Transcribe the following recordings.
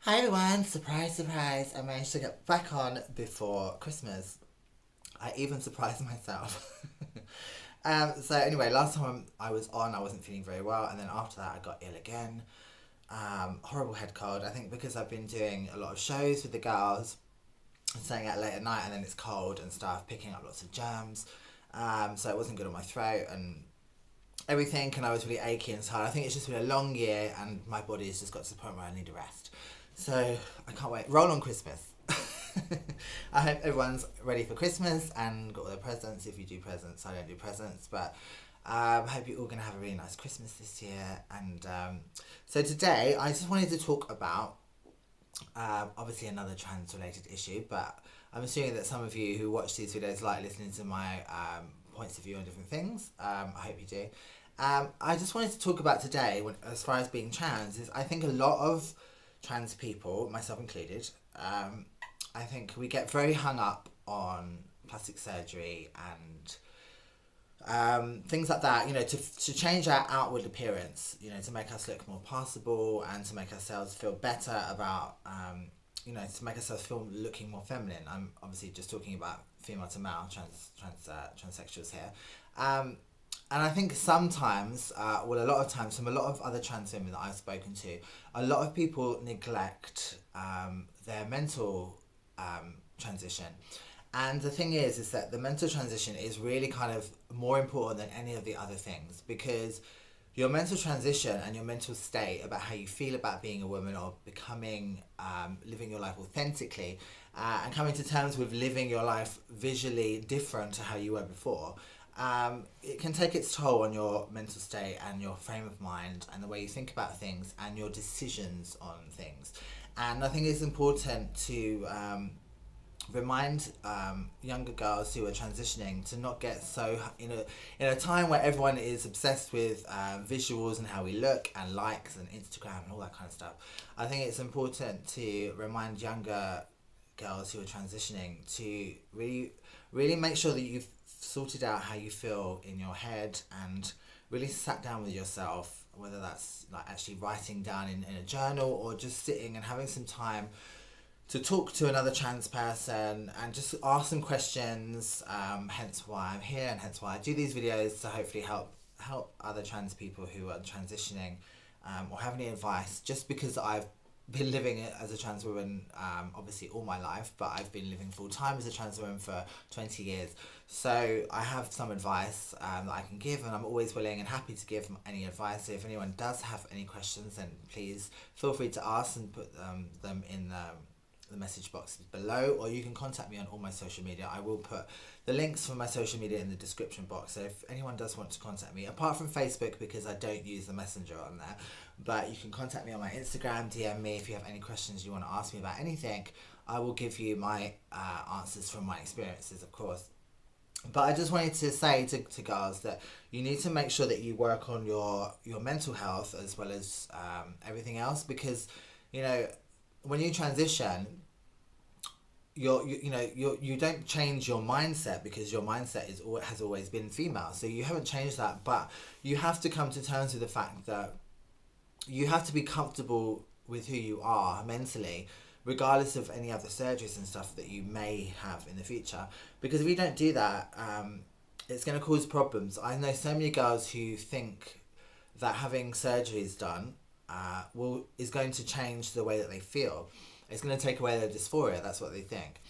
Hi everyone, surprise, surprise. I managed to get back on before Christmas. I even surprised myself. So anyway, last time I was on, I wasn't feeling very well, and then after that I got ill again. Horrible head cold. I think because I've been doing a lot of shows with the girls, staying out late at night, and then it's cold and stuff, picking up lots of germs. So it wasn't good on my throat and everything, and I was really achy and tired. I think it's just been a long year, and my body has just got to the point where I need a rest. So I can't wait. Roll on Christmas. I hope everyone's ready for Christmas and got all their presents. If you do presents, I don't do presents, but I hope you're all going to have a really nice Christmas this year. And so today, I just wanted to talk about obviously another trans-related issue, but I'm assuming that some of you who watch these videos like listening to my points of view on different things. I hope you do. I just wanted to talk about today, as far as being trans, is I think a lot of trans people, myself included, I think we get very hung up on plastic surgery and things like that, to change our outward appearance, to make us look more passable and to make ourselves feel better about, to make ourselves feel looking more feminine. I'm obviously just talking about female to male, transsexuals here. And I think sometimes, a lot of times, from a lot of other trans women that I've spoken to, a lot of people neglect their mental transition. And the thing is that the mental transition is really kind of more important than any of the other things, because your mental transition and your mental state about how you feel about being a woman or becoming, living your life authentically, and coming to terms with living your life visually different to how you were before, it can take its toll on your mental state and your frame of mind and the way you think about things and your decisions on things. And I think it's important to remind younger girls who are transitioning to not get so in a time where everyone is obsessed with visuals and how we look and likes and Instagram and all that kind of stuff. I think it's important to remind younger girls who are transitioning to really make sure that you've sorted out how you feel in your head and really sat down with yourself, whether that's like actually writing down in a journal or just sitting and having some time to talk to another trans person and just ask some questions, hence why I'm here and hence why I do these videos, to hopefully help other trans people who are transitioning, or have any advice, just because I've been living it as a trans woman obviously all my life, but I've been living full time as a trans woman for 20 years, so I have some advice that I can give, and I'm always willing and happy to give any advice. So if anyone does have any questions, then please feel free to ask and put them in the message box below, or you can contact me on all my social media. I will put the links for my social media in the description box, so if anyone does want to contact me, apart from Facebook because I don't use the messenger on there, but you can contact me on my Instagram, DM me if you have any questions you want to ask me about anything. I will give you my answers from my experiences, of course. But I just wanted to say to girls that you need to make sure that you work on your mental health as well as everything else, because when you transition, you don't change your mindset, because your mindset has always been female, so you haven't changed that. But you have to come to terms with the fact that you have to be comfortable with who you are mentally, regardless of any other surgeries and stuff that you may have in the future. Because if you don't do that, it's going to cause problems. I know so many girls who think that having surgeries done is going to change the way that they feel. It's going to take away their dysphoria. That's what they think.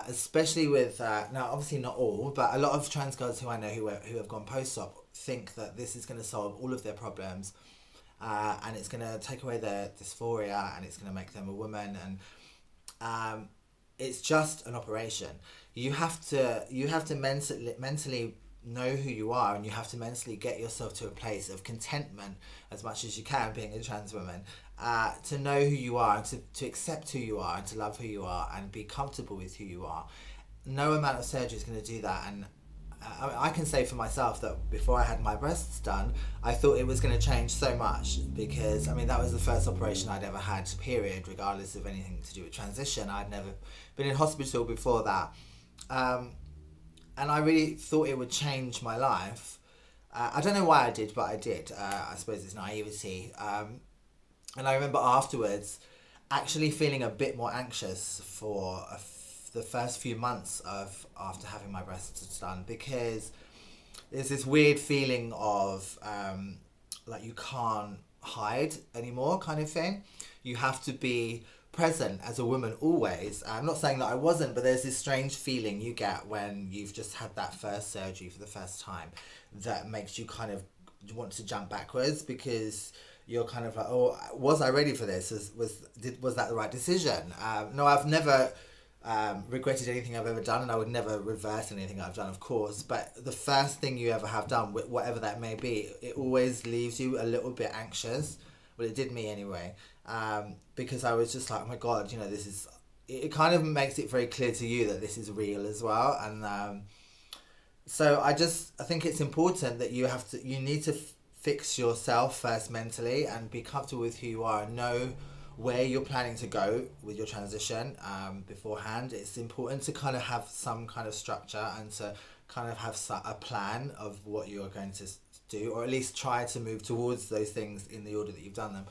Especially with now, obviously not all, but a lot of trans girls who I know who have gone post-op think that this is going to solve all of their problems, and it's going to take away their dysphoria, and it's going to make them a woman. And it's just an operation. You have to mentally know who you are, and you have to mentally get yourself to a place of contentment as much as you can, being a trans woman, to know who you are, and to accept who you are, and to love who you are, and be comfortable with who you are. No amount of surgery is going to do that. And I can say for myself that before I had my breasts done, I thought it was going to change so much, because that was the first operation I'd ever had, period, regardless of anything to do with transition. I'd never been in hospital before that. And I really thought it would change my life. I don't know why I did, but I did. I suppose it's naivety. And I remember afterwards, actually feeling a bit more anxious for the first few months of after having my breasts done, because there's this weird feeling of like you can't hide anymore, kind of thing. You have to be present as a woman always. I'm not saying that I wasn't, but there's this strange feeling you get when you've just had that first surgery for the first time that makes you kind of want to jump backwards, because you're kind of like, oh, was I ready for this? Was that the right decision? No, I've never regretted anything I've ever done, and I would never reverse anything I've done, of course. But the first thing you ever have done, whatever that may be, it always leaves you a little bit anxious. Well, it did me anyway, because I was just like, oh my God, this is. It kind of makes it very clear to you that this is real as well, and so I think it's important that you need to fix yourself first mentally and be comfortable with who you are and know where you're planning to go with your transition beforehand. It's important to kind of have some kind of structure and to kind of have a plan of what you're going to do, or at least try to move towards those things in the order that you've done them,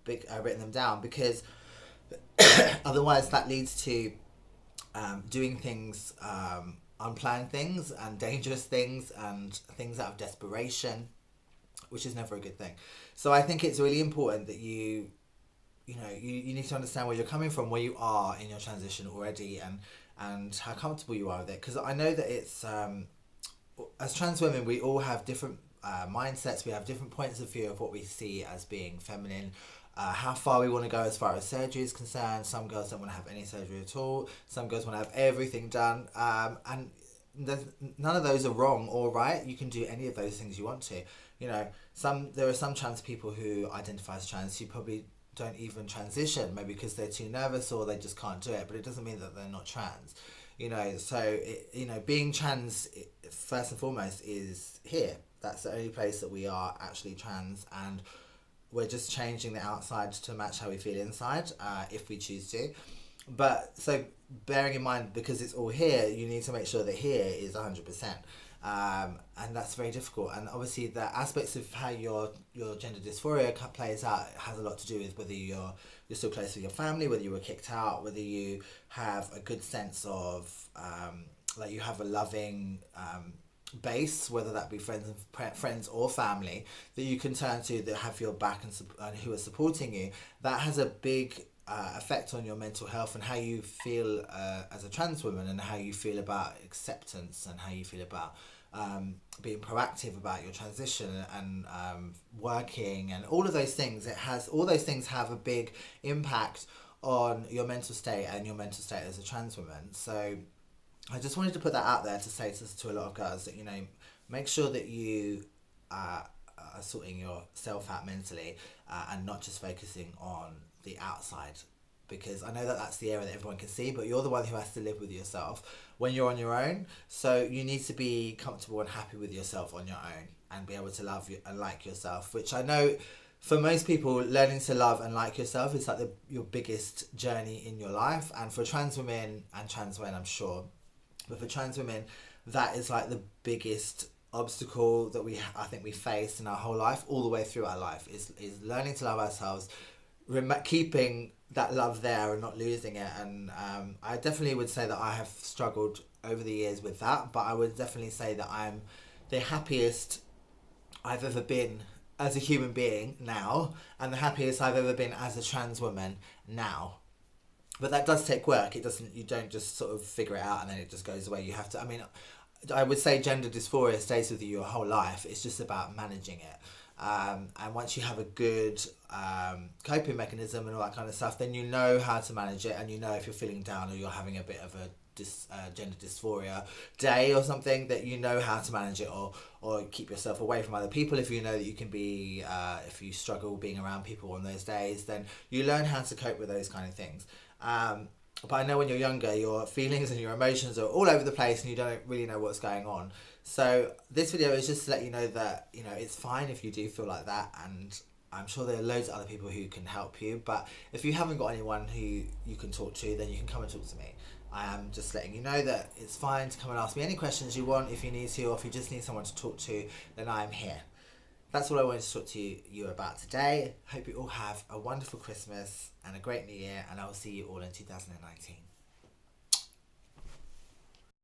written them down, because otherwise that leads to doing things, unplanned things and dangerous things and things out of desperation, which is never a good thing. So I think it's really important that you need to understand where you're coming from, where you are in your transition already, and how comfortable you are with it. Because I know that it's, as trans women, we all have different mindsets, we have different points of view of what we see as being feminine, how far we want to go as far as surgery is concerned. Some girls don't want to have any surgery at all, some girls want to have everything done, and none of those are wrong or right. You can do any of those things you want to. There are some trans people who identify as trans who probably don't even transition, maybe because they're too nervous or they just can't do it, but it doesn't mean that they're not trans. So being trans, first and foremost, is here. That's the only place that we are actually trans, and we're just changing the outside to match how we feel inside, if we choose to. But so bearing in mind, because it's all here, you need to make sure that here is 100%. And that's very difficult, and obviously the aspects of how your gender dysphoria plays out has a lot to do with whether you're still close with your family, whether you were kicked out, whether you have a good sense of like you have a loving base, whether that be friends or family that you can turn to, that have your back and who are supporting you. That has a big effect on your mental health and how you feel as a trans woman, and how you feel about acceptance, and how you feel about being proactive about your transition, and working, and all of those things. All those things have a big impact on your mental state and your mental state as a trans woman. So I just wanted to put that out there to say to a lot of girls that, make sure that you are sorting yourself out mentally, and not just focusing on the outside, because I know that that's the area that everyone can see, but you're the one who has to live with yourself when you're on your own. So you need to be comfortable and happy with yourself on your own, and be able to love you and like yourself, which I know for most people, learning to love and like yourself is like your biggest journey in your life. And for trans women and trans men, I'm sure, but for trans women, that is like the biggest obstacle that I think we face in our whole life, all the way through our life, is learning to love ourselves, keeping that love there and not losing it. And I definitely would say that I have struggled over the years with that, but I would definitely say that I'm the happiest I've ever been as a human being now, and the happiest I've ever been as a trans woman now. But that does take work. You don't just sort of figure it out and then it just goes away. You have to, I would say gender dysphoria stays with you your whole life. It's just about managing it. And once you have a good coping mechanism and all that kind of stuff, then you know how to manage it, and you know if you're feeling down or you're having a bit of a gender dysphoria day or something, that you know how to manage it, or keep yourself away from other people if you know that you can be, if you struggle being around people on those days, then you learn how to cope with those kind of things. But I know when you're younger, your feelings and your emotions are all over the place and you don't really know what's going on. So this video is just to let you know that, it's fine if you do feel like that, and I'm sure there are loads of other people who can help you. But if you haven't got anyone who you can talk to, then you can come and talk to me. I am just letting you know that it's fine to come and ask me any questions you want if you need to, or if you just need someone to talk to, then I am here. That's all I wanted to talk to you about today. Hope you all have a wonderful Christmas and a great New Year, and I will see you all in 2019.